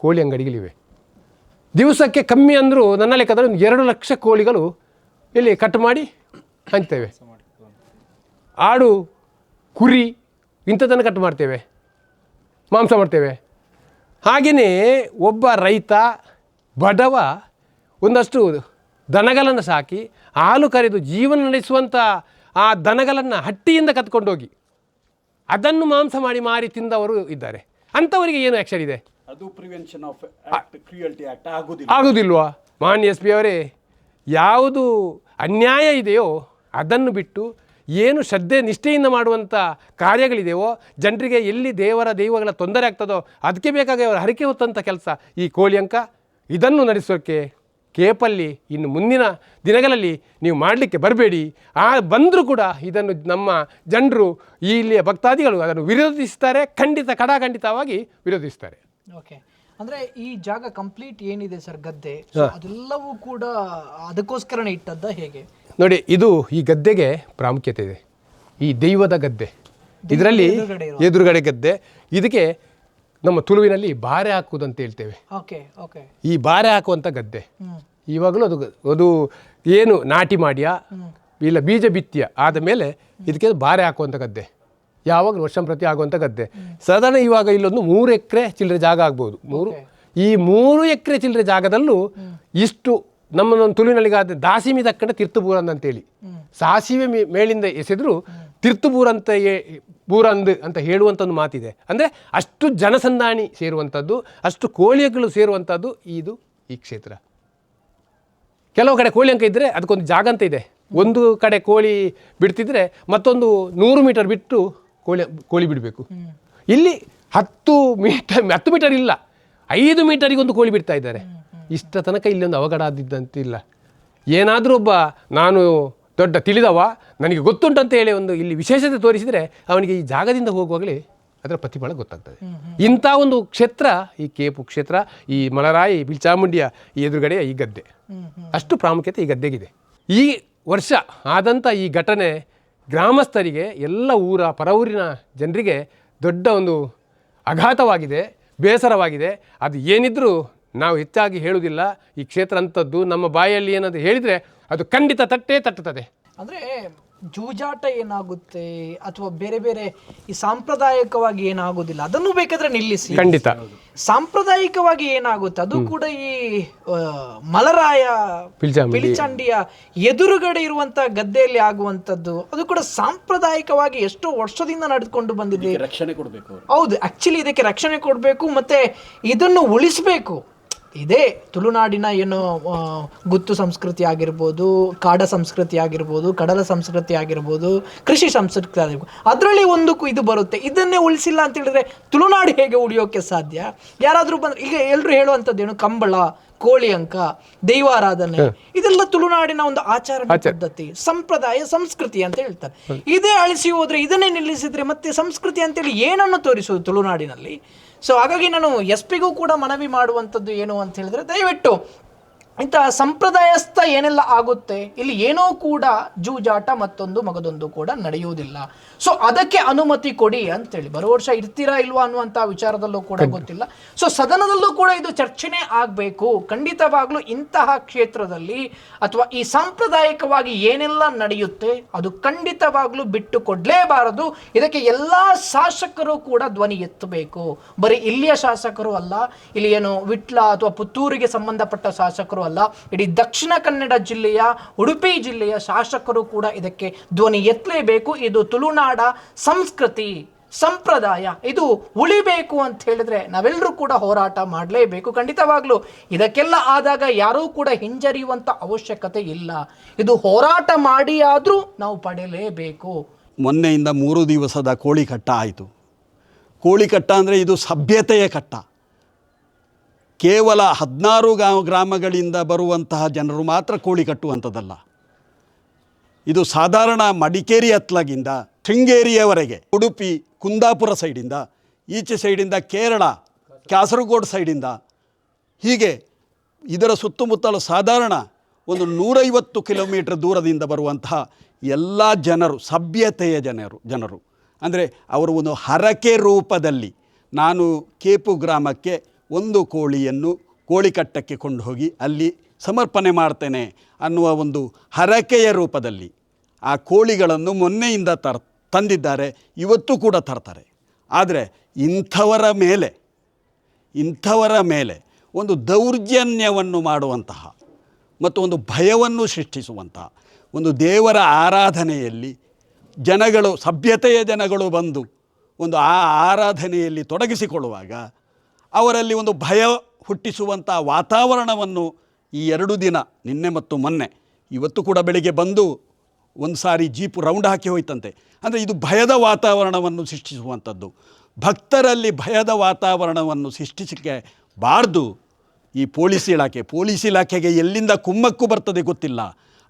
S3: ಕೋಳಿ ಅಂಗಡಿಗಳಿವೆ. ದಿವಸಕ್ಕೆ ಕಮ್ಮಿ ಅಂದರೂ ನನ್ನ ಲೆಕ್ಕದಲ್ಲಿ 2 ಲಕ್ಷ ಕೋಳಿಗಳು ಇಲ್ಲಿ ಕಟ್ ಮಾಡಿ ಹಂಚ್ತೇವೆ. ಆಡು, ಕುರಿ ಇಂಥದ್ದನ್ನು ಕಟ್ ಮಾಡ್ತೇವೆ, ಮಾಂಸ ಮಾಡ್ತೇವೆ. ಹಾಗೆಯೇ ಒಬ್ಬ ರೈತ ಬಡವ ಒಂದಷ್ಟು ದನಗಳನ್ನು ಸಾಕಿ ಹಾಲು ಕರೆದು ಜೀವನ ನಡೆಸುವಂಥ ಆ ದನಗಳನ್ನು ಹಟ್ಟಿಯಿಂದ ಕತ್ಕೊಂಡೋಗಿ ಅದನ್ನು ಮಾಂಸ ಮಾಡಿ ಮಾರಿ ತಿಂದವರು ಇದ್ದಾರೆ. ಅಂಥವರಿಗೆ ಏನು ಆ್ಯಕ್ಷನ್ ಇದೆ?
S1: ಅದು ಪ್ರಿವೆನ್ಷನ್ ಆಫ್ ಕ್ರುಯಲ್ಟಿ ಆಕ್ಟ್
S3: ಆಗೋದಿಲ್ವಾ? ಮಾನ್ಯ SP ಅವರೇ, ಯಾವುದು ಅನ್ಯಾಯ ಇದೆಯೋ ಅದನ್ನು ಬಿಟ್ಟು ಏನು ಶ್ರದ್ಧೆ ನಿಷ್ಠೆಯಿಂದ ಮಾಡುವಂಥ ಕಾರ್ಯಗಳಿದೆಯೋ, ಜನರಿಗೆ ಎಲ್ಲಿ ದೈವಗಳ ತೊಂದರೆ ಆಗ್ತದೋ ಅದಕ್ಕೆ ಬೇಕಾಗಿ ಅವರು ಹರಕೆ ಹೊತ್ತಂಥ ಕೆಲಸ ಈ ಕೋಳಿ ಅಂಕ. ಇದನ್ನು ನಡೆಸೋಕ್ಕೆ ಕೇಪಲ್ಲಿ ಇನ್ನು ಮುಂದಿನ ದಿನಗಳಲ್ಲಿ ನೀವು ಮಾಡಲಿಕ್ಕೆ ಬರಬೇಡಿ. ಬಂದರೂ ಕೂಡ ಇದನ್ನು ನಮ್ಮ ಜನರು ಇಲ್ಲಿಯ ಭಕ್ತಾದಿಗಳು ಅದನ್ನು ವಿರೋಧಿಸ್ತಾರೆ, ಖಂಡಿತವಾಗಿ ವಿರೋಧಿಸ್ತಾರೆ.
S2: ಓಕೆ, ಅಂದ್ರೆ ಈ ಜಾಗ ಕಂಪ್ಲೀಟ್ ಏನಿದೆ ಸರ್ ಗದ್ದೆ, ಅದೆಲ್ಲವೂ ಕೂಡ ಅದಕ್ಕೋಸ್ಕರನೇ ಇಟ್ಟದ್ದ ಹೇಗೆ?
S3: ನೋಡಿ, ಇದು ಈ ಗದ್ದೆಗೆ ಪ್ರಾಮುಖ್ಯತೆ ಇದೆ. ಈ ದೈವದ ಗದ್ದೆ, ಇದರಲ್ಲಿ ಎದುರುಗಡೆ ಗದ್ದೆ, ಇದಕ್ಕೆ ನಮ್ಮ ತುಳುವಿನಲ್ಲಿ ಬಾರೆ ಹಾಕುವುದು ಅಂತ ಹೇಳ್ತೇವೆ. ಈ ಬಾರೆ ಹಾಕುವಂಥ ಗದ್ದೆ ಇವಾಗಲೂ ಅದು ಏನು ನಾಟಿ ಮಾಡಿಯಾ ಇಲ್ಲ ಬೀಜ ಬಿತ್ತಿಯ ಆದ ಮೇಲೆ ಇದಕ್ಕೆ ಬಾರೆ ಹಾಕುವಂಥ ಗದ್ದೆ, ಯಾವಾಗಲೂ ವರ್ಷಂಪ್ರತಿ ಆಗುವಂಥ ಗದ್ದೆ. ಸಾಧಾರಣ ಇವಾಗ ಇಲ್ಲೊಂದು 3 ಎಕರೆ ಚಿಲ್ಲರೆ ಜಾಗ ಆಗ್ಬೋದು. ಈ 3 ಎಕರೆ ಚಿಲ್ಲರೆ ಜಾಗದಲ್ಲೂ ಇಷ್ಟು ನಮ್ಮ ತುಳುವಿನಲ್ಲಿಗಾದ ದಾಸಿಮಿ ದಕ್ಕಂಡ ತೀರ್ಥಬೂರಂದ್ ಅಂತೇಳಿ ಸಾಸಿವೆ ಮೇಲಿಂದ ಎಸೆದ್ರು ತೀರ್ಥಬೂರಂತ ಬೂರಂದ್ ಅಂತ ಹೇಳುವಂಥ ಒಂದು ಮಾತಿದೆ. ಅಂದರೆ ಅಷ್ಟು ಜನಸಂದಾಣಿ ಸೇರುವಂಥದ್ದು, ಅಷ್ಟು ಕೋಳಿಗಳು ಸೇರುವಂಥದ್ದು ಈ ಕ್ಷೇತ್ರ. ಕೆಲವು ಕಡೆ ಕೋಳಿ ಅಂಕ ಇದ್ದರೆ ಅದಕ್ಕೊಂದು ಜಾಗ ಅಂತ ಇದೆ. ಒಂದು ಕಡೆ ಕೋಳಿ ಬಿಡ್ತಿದ್ರೆ ಮತ್ತೊಂದು 100 ಮೀಟರ್ ಬಿಟ್ಟು ಕೋಳಿ ಬಿಡಬೇಕು. ಇಲ್ಲಿ 10 ಮೀಟರ್ ಇಲ್ಲ, 5 ಮೀಟರಿಗೊಂದು ಕೋಳಿ ಬಿಡ್ತಾ ಇದ್ದಾರೆ. ಇಷ್ಟ ತನಕ ಇಲ್ಲೊಂದು ಅವಘಡ ಆದಿದ್ದಂತಿಲ್ಲ. ಏನಾದರೂ ಒಬ್ಬ ನಾನು ದೊಡ್ಡ ತಿಳಿದವ ನನಗೆ ಗೊತ್ತುಂಟಂತ ಹೇಳಿ ಒಂದು ಇಲ್ಲಿ ವಿಶೇಷತೆ ತೋರಿಸಿದರೆ ಅವನಿಗೆ ಈ ಜಾಗದಿಂದ ಹೋಗುವಾಗಲೇ ಅದರ ಪ್ರತಿಫಲ ಗೊತ್ತಾಗ್ತದೆ. ಇಂಥ ಒಂದು ಕ್ಷೇತ್ರ ಈ ಕೇಪು ಕ್ಷೇತ್ರ, ಈ ಮಲರಾಯಿ ಬಿಲ್ಚಾಮುಂಡಿಯ ಈ ಎದುರುಗಡೆಯ ಈ ಗದ್ದೆ, ಅಷ್ಟು ಪ್ರಾಮುಖ್ಯತೆ ಈ ಗದ್ದೆಗಿದೆ. ಈ ವರ್ಷ ಆದಂಥ ಈ ಘಟನೆ ಗ್ರಾಮಸ್ಥರಿಗೆ, ಎಲ್ಲ ಪರವೂರಿನ ಜನರಿಗೆ ದೊಡ್ಡ ಒಂದು ಆಘಾತವಾಗಿದೆ, ಬೇಸರವಾಗಿದೆ. ಅದು ಏನಿದ್ರೂ ನಾವು ಹೆಚ್ಚಾಗಿ ಹೇಳುವುದಿಲ್ಲ. ಈ ಕ್ಷೇತ್ರ ಅಂಥದ್ದು ನಮ್ಮ ಬಾಯಲ್ಲಿ ಏನಾದರೂ ಹೇಳಿದರೆ ಅದು ಖಂಡಿತ ತಟ್ಟುತ್ತದೆ.
S2: ಅಂದರೆ ಜೂಜಾಟ ಏನಾಗುತ್ತೆ ಅಥವಾ ಬೇರೆ ಬೇರೆ ಈ ಸಾಂಪ್ರದಾಯಿಕವಾಗಿ ಏನಾಗೋದಿಲ್ಲ, ಅದನ್ನು ಬೇಕಾದ್ರೆ ನಿಲ್ಲಿಸಿ.
S3: ಖಂಡಿತ
S2: ಸಾಂಪ್ರದಾಯಿಕವಾಗಿ ಏನಾಗುತ್ತೆ ಅದು ಕೂಡ ಈ ಮಲರಾಯ ಪಿಲಿಚಂಡಿಯ ಎದುರುಗಡೆ ಇರುವಂತ ಗದ್ದೆಯಲ್ಲಿ ಆಗುವಂತದ್ದು, ಅದು ಕೂಡ ಸಾಂಪ್ರದಾಯಿಕವಾಗಿ ಎಷ್ಟೋ ವರ್ಷದಿಂದ ನಡೆದುಕೊಂಡು ಬಂದಿದೆ.
S1: ರಕ್ಷಣೆ ಕೊಡಬೇಕು.
S2: ಹೌದು, ಆಕ್ಚುಲಿ ಇದಕ್ಕೆ ರಕ್ಷಣೆ ಕೊಡಬೇಕು, ಮತ್ತೆ ಇದನ್ನು ಉಳಿಸಬೇಕು. ಇದೇ ತುಳುನಾಡಿನ ಏನು ಗುತ್ತು ಸಂಸ್ಕೃತಿ ಆಗಿರ್ಬೋದು, ಕಾಡ ಸಂಸ್ಕೃತಿ ಆಗಿರ್ಬೋದು, ಕಡಲ ಸಂಸ್ಕೃತಿ ಆಗಿರ್ಬೋದು, ಕೃಷಿ ಸಂಸ್ಕೃತಿ ಆಗಿರ್ಬೋದು, ಅದರಲ್ಲಿ ಒಂದು ಇದು ಬರುತ್ತೆ. ಇದನ್ನೇ ಉಳಿಸಿಲ್ಲ ಅಂತ ಹೇಳಿದ್ರೆ ತುಳುನಾಡು ಹೇಗೆ ಉಳಿಯೋಕೆ ಸಾಧ್ಯ? ಯಾರಾದರೂ ಬಂದ್ರೆ ಈಗ ಎಲ್ಲರೂ ಹೇಳುವಂಥದ್ದೇನು, ಕಂಬಳ, ಕೋಳಿ ಅಂಕ, ದೈವಾರಾಧನೆ, ಇದೆಲ್ಲ ತುಳುನಾಡಿನ ಒಂದು ಆಚಾರ ಪದ್ಧತಿ, ಸಂಪ್ರದಾಯ, ಸಂಸ್ಕೃತಿ ಅಂತ ಹೇಳ್ತಾರೆ. ಇದೇ ಅಳಿಸಿ ಹೋದ್ರೆ, ಇದನ್ನೇ ನಿಲ್ಲಿಸಿದ್ರೆ ಮತ್ತೆ ಸಂಸ್ಕೃತಿ ಅಂತೇಳಿ ಏನನ್ನು ತೋರಿಸೋದು ತುಳುನಾಡಿನಲ್ಲಿ? ಸೊ ಹಾಗಾಗಿ ನಾನು ಎಸ್ಪಿಗೂ ಕೂಡ ಮನವಿ ಮಾಡುವಂಥದ್ದು ಏನು ಅಂತ ಹೇಳಿದ್ರೆ, ದಯವಿಟ್ಟು ಇಂಥ ಸಂಪ್ರದಾಯಸ್ಥ ಏನೆಲ್ಲ ಆಗುತ್ತೆ ಇಲ್ಲಿ ಏನೋ ಕೂಡ ಜೂಜಾಟ ಮತ್ತೊಂದು ಮಗದೊಂದು ಕೂಡ ನಡೆಯುವುದಿಲ್ಲ. ಸೊ ಅದಕ್ಕೆ ಅನುಮತಿ ಕೊಡಿ ಅಂತೇಳಿ. ಬರೋ ವರ್ಷ ಇರ್ತೀರಾ ಇಲ್ವಾ ಅನ್ನುವಂಥ ವಿಚಾರದಲ್ಲೂ ಕೂಡ ಗೊತ್ತಿಲ್ಲ. ಸೊ ಸದನದಲ್ಲೂ ಕೂಡ ಇದು ಚರ್ಚೆನೇ ಆಗಬೇಕು. ಖಂಡಿತವಾಗ್ಲೂ ಇಂತಹ ಕ್ಷೇತ್ರದಲ್ಲಿ ಅಥವಾ ಈ ಸಾಂಪ್ರದಾಯಿಕವಾಗಿ ಏನೆಲ್ಲ ನಡೆಯುತ್ತೆ ಅದು ಖಂಡಿತವಾಗ್ಲೂ ಬಿಟ್ಟು ಕೊಡಲೇಬಾರದು. ಇದಕ್ಕೆ ಎಲ್ಲ ಶಾಸಕರು ಕೂಡ ಧ್ವನಿ ಎತ್ತಬೇಕು. ಬರೀ ಇಲ್ಲಿಯ ಶಾಸಕರು ಅಲ್ಲ, ಇಲ್ಲಿ ಏನು ವಿಟ್ಲ ಅಥವಾ ಪುತ್ತೂರಿಗೆ ಸಂಬಂಧಪಟ್ಟ ಶಾಸಕರು ಅಲ್ಲ, ಇಡೀ ದಕ್ಷಿಣ ಕನ್ನಡ ಜಿಲ್ಲೆಯ, ಉಡುಪಿ ಜಿಲ್ಲೆಯ ಶಾಸಕರು ಕೂಡ ಇದಕ್ಕೆ ಧ್ವನಿ ಎತ್ತಲೇಬೇಕು. ಇದು ತುಳುನಾಡ ಸಂಸ್ಕೃತಿ, ಸಂಪ್ರದಾಯ, ಇದು ಉಳಿಬೇಕು ಅಂತ ಹೇಳಿದ್ರೆ ನಾವೆಲ್ಲರೂ ಕೂಡ ಹೋರಾಟ ಮಾಡಲೇಬೇಕು. ಖಂಡಿತವಾಗ್ಲೂ ಇದಕ್ಕೆಲ್ಲ ಆದಾಗ ಯಾರೂ ಕೂಡ ಹಿಂಜರಿಯುವಂತ ಅವಶ್ಯಕತೆ ಇಲ್ಲ. ಇದು ಹೋರಾಟ ಮಾಡಿ ಆದ್ರೂ ನಾವು ಪಡೆಯಲೇಬೇಕು.
S1: ಮೊನ್ನೆಯಿಂದ 3 ದಿವಸದ ಕೋಳಿ ಕಟ್ಟ ಆಯಿತು. ಕೋಳಿ ಕಟ್ಟ ಅಂದರೆ ಇದು ಸಭ್ಯತೆಯ ಕಟ್ಟ. ಕೇವಲ 16 ಗ್ರಾಮಗಳಿಂದ ಬರುವಂತಹ ಜನರು ಮಾತ್ರ ಕೋಳಿ ಕಟ್ಟುವಂಥದ್ದಲ್ಲ. ಇದು ಸಾಧಾರಣ ಮಡಿಕೇರಿ ಹತ್ಲಗಿಂದ ಶೃಂಗೇರಿಯವರೆಗೆ, ಉಡುಪಿ, ಕುಂದಾಪುರ ಸೈಡಿಂದ, ಈಚೆ ಸೈಡಿಂದ ಕೇರಳ, ಕಾಸರಗೋಡು ಸೈಡಿಂದ, ಹೀಗೆ ಇದರ ಸುತ್ತಮುತ್ತಲು ಸಾಧಾರಣ ಒಂದು 150 ಕಿಲೋಮೀಟರ್ ದೂರದಿಂದ ಬರುವಂತಹ ಎಲ್ಲ ಜನರು, ಸಭ್ಯತೆಯ ಜನರು ಅಂದರೆ ಅವರು ಒಂದು ಹರಕೆ ರೂಪದಲ್ಲಿ ನಾನು ಕೇಪು ಗ್ರಾಮಕ್ಕೆ ಒಂದು ಕೋಳಿಯನ್ನು ಕೋಳಿಕಟ್ಟಕ್ಕೆ ಕೊಂಡು ಹೋಗಿ ಅಲ್ಲಿ ಸಮರ್ಪಣೆ ಮಾಡ್ತೇನೆ ಅನ್ನುವ ಒಂದು ಹರಕೆಯ ರೂಪದಲ್ಲಿ ಆ ಕೋಳಿಗಳನ್ನು ಮೊನ್ನೆಯಿಂದ ತಂದಿದ್ದಾರೆ, ಇವತ್ತು ಕೂಡ ತರ್ತಾರೆ. ಆದರೆ ಇಂಥವರ ಮೇಲೆ ಒಂದು ದೌರ್ಜನ್ಯವನ್ನು ಮಾಡುವಂತಹ ಮತ್ತು ಒಂದು ಭಯವನ್ನು ಸೃಷ್ಟಿಸುವಂತಹ ಒಂದು ದೇವರ ಆರಾಧನೆಯಲ್ಲಿ ಜನಗಳು, ಸಭ್ಯತೆಯ ಜನಗಳು ಬಂದು ಒಂದು ಆ ಆರಾಧನೆಯಲ್ಲಿ ತೊಡಗಿಸಿಕೊಳ್ಳುವಾಗ ಅವರಲ್ಲಿ ಒಂದು ಭಯ ಹುಟ್ಟಿಸುವಂಥ ವಾತಾವರಣವನ್ನು ಈ 2 ದಿನ, ನಿನ್ನೆ ಮತ್ತು ಮೊನ್ನೆ, ಇವತ್ತು ಕೂಡ ಬೆಳಿಗ್ಗೆ ಬಂದು ಒಂದು ಸಾರಿ ಜೀಪು ರೌಂಡ್ ಹಾಕಿ ಹೋಯ್ತಂತೆ. ಅಂದರೆ ಇದು ಭಯದ ವಾತಾವರಣವನ್ನು ಸೃಷ್ಟಿಸುವಂಥದ್ದು. ಭಕ್ತರಲ್ಲಿ ಭಯದ ವಾತಾವರಣವನ್ನು ಸೃಷ್ಟಿಸಲಿಕ್ಕೆ ಬಾರ್ದು. ಈ ಪೊಲೀಸ್ ಇಲಾಖೆಗೆ ಎಲ್ಲಿಂದ ಕುಮ್ಮಕ್ಕು ಬರ್ತದೆ ಗೊತ್ತಿಲ್ಲ.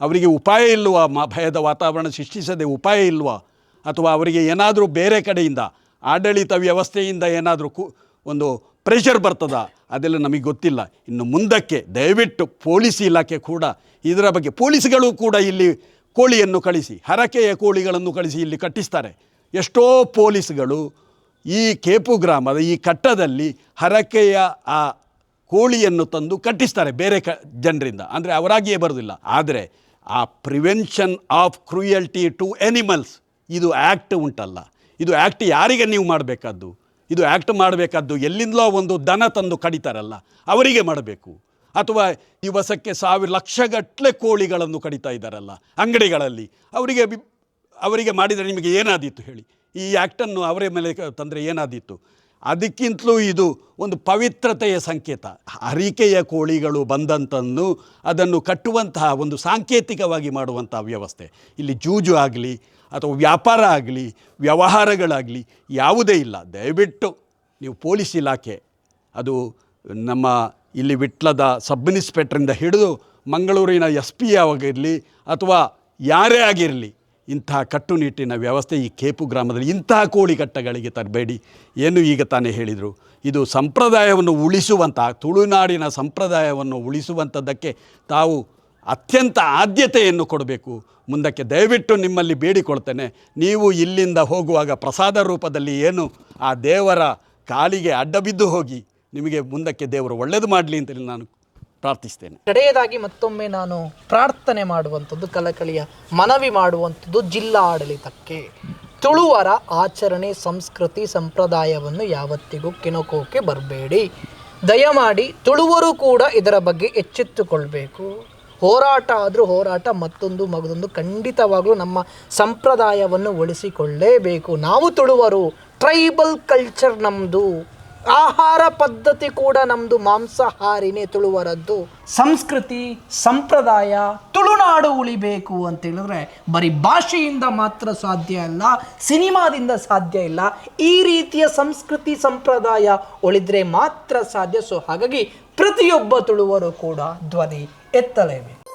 S1: ಅವರಿಗೆ ಉಪಾಯ ಇಲ್ವಾ, ಭಯದ ವಾತಾವರಣ ಸೃಷ್ಟಿಸದೆ ಉಪಾಯ ಇಲ್ವಾ, ಅಥವಾ ಅವರಿಗೆ ಏನಾದರೂ ಬೇರೆ ಕಡೆಯಿಂದ ಆಡಳಿತ ವ್ಯವಸ್ಥೆಯಿಂದ ಏನಾದರೂ ಒಂದು ಪ್ರೆಷರ್ ಬರ್ತದಾ, ಅದೆಲ್ಲ ನಮಗೆ ಗೊತ್ತಿಲ್ಲ. ಇನ್ನು ಮುಂದಕ್ಕೆ ದಯವಿಟ್ಟು ಪೊಲೀಸ್ ಇಲಾಖೆ ಕೂಡ ಇದರ ಬಗ್ಗೆ, ಪೊಲೀಸ್ಗಳು ಕೂಡ ಇಲ್ಲಿ ಕೋಳಿಯನ್ನು ಕಳಿಸಿ, ಹರಕೆಯ ಕೋಳಿಗಳನ್ನು ಕಳಿಸಿ ಇಲ್ಲಿ ಕಟ್ಟಿಸ್ತಾರೆ. ಎಷ್ಟೋ ಪೊಲೀಸ್ಗಳು ಈ ಕೇಪು ಗ್ರಾಮದ ಈ ಕಟ್ಟದಲ್ಲಿ ಹರಕೆಯ ಆ ಕೋಳಿಯನ್ನು ತಂದು ಕಟ್ಟಿಸ್ತಾರೆ ಬೇರೆ ಜನರಿಂದ, ಅಂದರೆ ಅವರಾಗಿಯೇ ಬರೋದಿಲ್ಲ. ಆದರೆ ಆ prevention of cruelty to animals, ಇದು ಆ್ಯಕ್ಟ್ ಉಂಟಲ್ಲ, ಇದು ಆ್ಯಕ್ಟ್ ಯಾರಿಗೆ ನೀವು ಮಾಡಬೇಕಾದ್ದು? ಇದು ಆ್ಯಕ್ಟ್ ಮಾಡಬೇಕಾದ್ದು ಎಲ್ಲಿಂದಲೋ ಒಂದು ದನ ತಂದು ಕಡಿತಾರಲ್ಲ ಅವರಿಗೆ ಮಾಡಬೇಕು. ಅಥವಾ ದಿವಸಕ್ಕೆ ಲಕ್ಷಗಟ್ಟಲೆ ಕೋಳಿಗಳನ್ನು ಕಡಿತಾ ಇದ್ದಾರಲ್ಲ ಅಂಗಡಿಗಳಲ್ಲಿ, ಅವರಿಗೆ ಮಾಡಿದರೆ ನಿಮಗೆ ಏನಾದೀತು ಹೇಳಿ? ಈ ಆ್ಯಕ್ಟನ್ನು ಅವರ ಮೇಲೆ ತಂದರೆ ಏನಾದೀತು? ಅದಕ್ಕಿಂತಲೂ ಇದು ಒಂದು ಪವಿತ್ರತೆಯ ಸಂಕೇತ. ಹರಿಕೆಯ ಕೋಳಿಗಳು ಬಂದಂತನ್ನು ಅದನ್ನು ಕಟ್ಟುವಂತಹ ಒಂದು ಸಾಂಕೇತಿಕವಾಗಿ ಮಾಡುವಂತಹ ವ್ಯವಸ್ಥೆ. ಇಲ್ಲಿ ಜೂಜು ಆಗಲಿ ಅಥವಾ ವ್ಯಾಪಾರ ಆಗಲಿ ವ್ಯವಹಾರಗಳಾಗಲಿ ಯಾವುದೇ ಇಲ್ಲ. ದಯವಿಟ್ಟು ನೀವು ಪೊಲೀಸ್ ಇಲಾಖೆ, ಅದು ನಮ್ಮ ಇಲ್ಲಿ ವಿಟ್ಲದ ಸಬ್ ಇನ್ಸ್ಪೆಕ್ಟ್ರಿಂದ ಹಿಡಿದು ಮಂಗಳೂರಿನ SP ಆಗಿರಲಿ ಅಥವಾ ಯಾರೇ ಆಗಿರಲಿ, ಇಂತಹ ಕಟ್ಟುನಿಟ್ಟಿನ ವ್ಯವಸ್ಥೆ ಈ ಕೇಪು ಗ್ರಾಮದಲ್ಲಿ ಇಂತಹ ಕೋಳಿ ಕಟ್ಟಗಳಿಗೆ ತರಬೇಡಿ. ಏನು ಈಗ ತಾನೇ ಹೇಳಿದರು, ಇದು ಸಂಪ್ರದಾಯವನ್ನು ಉಳಿಸುವಂತಹ, ತುಳುನಾಡಿನ ಸಂಪ್ರದಾಯವನ್ನು ಉಳಿಸುವಂಥದ್ದಕ್ಕೆ ತಾವು ಅತ್ಯಂತ ಆದ್ಯತೆಯನ್ನು ಕೊಡಬೇಕು. ಮುಂದಕ್ಕೆ ದಯವಿಟ್ಟು ನಿಮ್ಮಲ್ಲಿ ಬೇಡಿಕೊಳ್ತೇನೆ, ನೀವು ಇಲ್ಲಿಂದ ಹೋಗುವಾಗ ಪ್ರಸಾದ ರೂಪದಲ್ಲಿ ಏನು ಆ ದೇವರ ಕಾಲಿಗೆ ಅಡ್ಡಬಿದ್ದು ಹೋಗಿ, ನಿಮಗೆ ಮುಂದಕ್ಕೆ ದೇವರು ಒಳ್ಳೆಯದು ಮಾಡಲಿ ಅಂತೇಳಿ ನಾನು ಪ್ರಾರ್ಥಿಸ್ತೇನೆ.
S2: ಕಡೆಯದಾಗಿ ಮತ್ತೊಮ್ಮೆ ನಾನು ಪ್ರಾರ್ಥನೆ ಮಾಡುವಂಥದ್ದು, ಕಳಕಳಿಯ ಮನವಿ ಮಾಡುವಂಥದ್ದು ಜಿಲ್ಲಾ ಆಡಳಿತಕ್ಕೆ, ತುಳುವರ ಆಚರಣೆ ಸಂಸ್ಕೃತಿ ಸಂಪ್ರದಾಯವನ್ನು ಯಾವತ್ತಿಗೂ ಕೆಣಕೋಕೆ ಬರಬೇಡಿ. ದಯಮಾಡಿ ತುಳುವರು ಕೂಡ ಇದರ ಬಗ್ಗೆ ಎಚ್ಚೆತ್ತುಕೊಳ್ಬೇಕು. ಹೋರಾಟ ಆದರೂ ಹೋರಾಟ, ಮಗದೊಂದು ಖಂಡಿತವಾಗಲೂ ನಮ್ಮ ಸಂಪ್ರದಾಯವನ್ನು ಉಳಿಸಿಕೊಳ್ಳೇಬೇಕು. ನಾವು ತುಳುವರು, ಟ್ರೈಬಲ್ ಕಲ್ಚರ್ ನಮ್ಮದು, ಆಹಾರ ಪದ್ಧತಿ ಕೂಡ ನಮ್ಮದು ಮಾಂಸಾಹಾರಿನೇ ತುಳುವರದ್ದು. ಸಂಸ್ಕೃತಿ ಸಂಪ್ರದಾಯ ತುಳುನಾಡು ಉಳಿಬೇಕು ಅಂತ ಹೇಳಿದ್ರೆ ಬರೀ ಭಾಷೆಯಿಂದ ಮಾತ್ರ ಸಾಧ್ಯ ಇಲ್ಲ, ಸಿನಿಮಾದಿಂದ ಸಾಧ್ಯ ಇಲ್ಲ. ಈ ರೀತಿಯ ಸಂಸ್ಕೃತಿ ಸಂಪ್ರದಾಯ ಉಳಿದ್ರೆ ಮಾತ್ರ ಸಾಧ್ಯ. ಸೊ ಹಾಗಾಗಿ ಪ್ರತಿಯೊಬ್ಬ ತುಳುವರು ಕೂಡ ಧ್ವನಿ ಎತ್ತಲೇಬೇಕು.